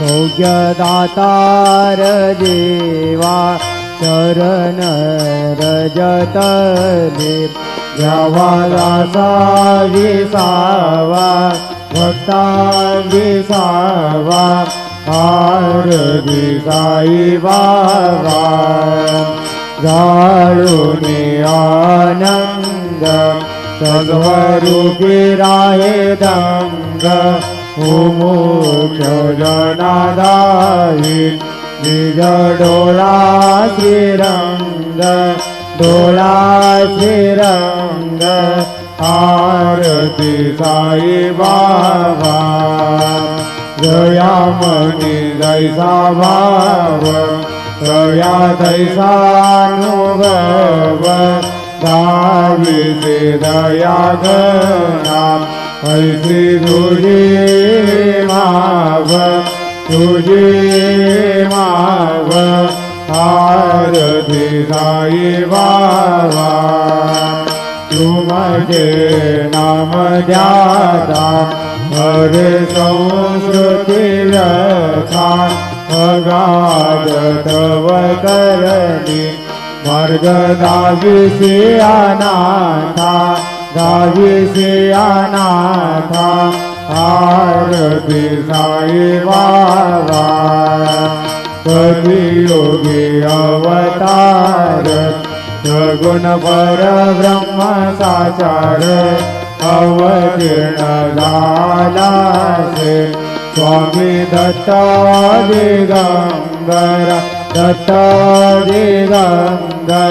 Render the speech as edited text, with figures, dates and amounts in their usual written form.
सौख्यदातार देवा शरण रजतले जवादासा विसावा भक्ता विसावा आरती साई बाबा जाळूनी आनंद सद्वरूपी राहे दंग मोक्ष जनादायी निज डोळा श्रीरंग डोळा श्रीरंग आरती साई बाबा जयामणी जैसा भाव तया तैसानुभव दाविते दया गणा ऐसी तुझी माव आरती साई बाबा तुमचे नाम ध्याता हरे संस्कृती व्यथा अगाध तव करणी मार्ग दाविसी अनाथा दाविसी अनाथा आरती साई बाबा कलियुगी अवतार सगुण परब्रह्म साचार अवतीर्ण झाला से स्वामी दत्त दिगंबर दत्त दिगंबर